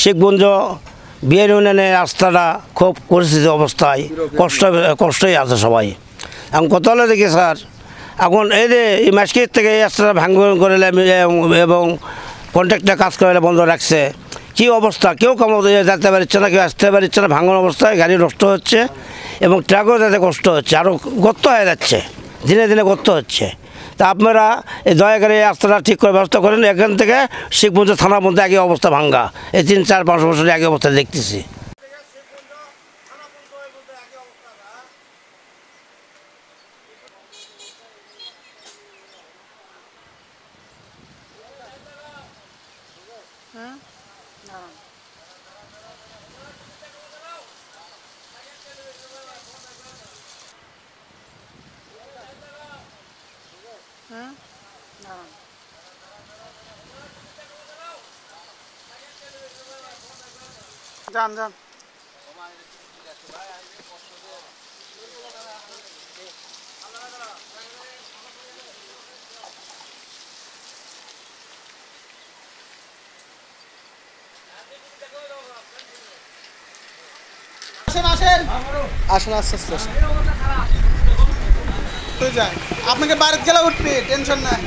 শিখগঞ্জ বিয়ের ইউনিয়নের রাস্তাটা খুব পরিস্থিতি অবস্থায় কষ্টই আছে সবাই। এখন কত হলে দেখি স্যার, এখন এই যে এই মাসকির থেকে এই রাস্তাটা ভাঙন করে এবং কন্ট্রাক্টর কাজ করে বন্ধ রাখছে, কী অবস্থা, কেউ কম যেতে পারছে না, কেউ আসতে পারছে না, ভাঙন অবস্থায় গাড়ি নষ্ট হচ্ছে এবং ট্রাকও যাতে কষ্ট হচ্ছে, আরও গর্ত হয়ে যাচ্ছে, দিনে দিনে গর্ত হচ্ছে। তা আপনারা এই দয়া করে এই রাস্তাটা ঠিক করে ব্যবস্থা করেন। এখান থেকে শিখগঞ্জ থানার মধ্যে একই অবস্থা ভাঙ্গা, এই 3-4-5 বছরে একই অবস্থা দেখতেছি। যান যান আসেন আস্তে আস্তে আসেন। আপনাকে বাড়িতে গেলে উঠবে, টেনশন নাই।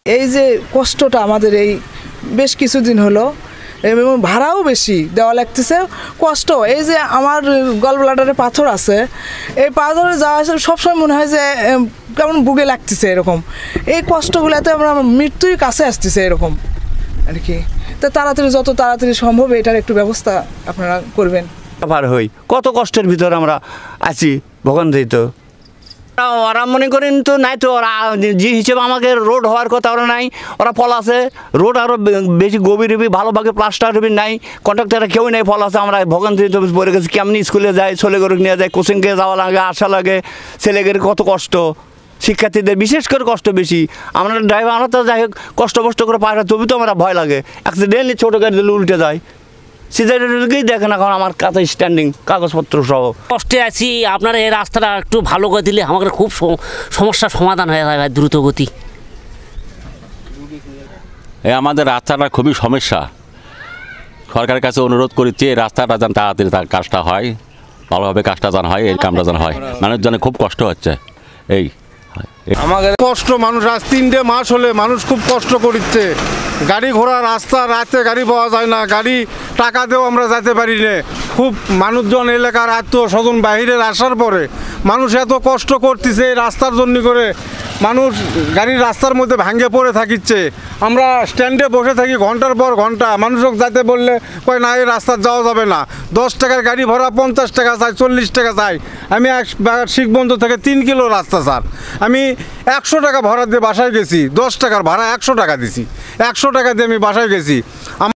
এই যে কষ্টটা আমাদের এই বেশ কিছুদিন হলো, এবং ভাড়াও বেশি দেওয়া লাগতেছে, কষ্ট। এই যে আমার গল ব্লাডারে পাথর আছে, এই পাথরে যাওয়া আসলে সবসময় মনে হয় যে কেমন বুকে লাগতেছে এরকম। এই কষ্টগুলোতে আমরা মৃত্যুর কাছে আসতেছে এরকম আর কি। তো তাড়াতাড়ি, যত তাড়াতাড়ি সম্ভব এটার একটু ব্যবস্থা আপনারা করবেন। পার হই, কত কষ্টের ভিতরে আমরা আছি ভোগান্তিত। ওরা মনে করেন তো নাই তো, ওরা যে হিসেবে আমাকে রোড হওয়ার কথা ওরা নাই, ওরা ফল আছে রোড আরও বেশি গভীর হবি, ভালোভাবে প্লাস্টার হবি নাই, কন্ট্রাক্টাররা কেউই নাই, ফল আছে। আমরা ভোগান্তিতে পড়ে গেছি, কেমনি স্কুলে যাই, ছেলে গরু নিয়ে যায়, কোচিংকে যাওয়া লাগে, আসা লাগে, ছেলেদের কত কষ্ট, শিক্ষার্থীদের বিশেষ করে কষ্ট বেশি। আমরা ড্রাইভার, আমরা তো যাই হোক কষ্ট করে পার, তবু তো আমরা ভয় লাগে, অ্যাক্সিডেন্টলি ছোটো গাড়ি দিলে উল্টে যায়। সিজারেরকেই দেখেন এখন আমার কাছে স্ট্যান্ডিং কাগজপত্র সহ কষ্টে আছি। আপনারা এই রাস্তাটা একটু ভালো করে দিলে আমাদের খুব সমস্যার সমাধান হয়ে যাবে দ্রুত গতি। আমাদের রাস্তাটা খুবই সমস্যা, সরকারের কাছে অনুরোধ করেছি এই রাস্তাটা যেন তাড়াতাড়ি তার কাজটা হয়, ভালোভাবে কাজটা যেন হয়, এই কামটা যেন হয়। মানুষজনে খুব কষ্ট হচ্ছে। এই আমাদের কষ্ট, মানুষ আজ 3টে মাস হলে মানুষ খুব কষ্ট করছে। গাড়ি ঘোড়া রাস্তা, রাতে গাড়ি পাওয়া যায় না, গাড়ি টাকা দিয়েও আমরা যেতে পারি না। খুব মানুষজন এলাকার আত্মীয় স্বজন বাহিরের আসার পরে মানুষ এত কষ্ট করতেছে এই রাস্তার জন্য করে, মানুষ গাড়ির রাস্তার মধ্যে ভাঙে পড়ে থাকিচ্ছে। আমরা স্ট্যান্ডে বসে থাকি ঘন্টার পর ঘন্টা, মানুষক যাতে বললে কয় না এই রাস্তা যাওয়া যাবে না, 10 টাকার গাড়ি ভাড়া 50 টাকা চাই, 40 টাকা চাই। আমি শিখগঞ্জ থেকে 3 কিলো রাস্তা স্যার, আমি 100 টাকা ভাড়া দিয়ে বাসায় গেছি, 10 টাকার ভাড়া 100 টাকা দিছি, 100 টাকা দিয়ে আমি বাসায় গেছি।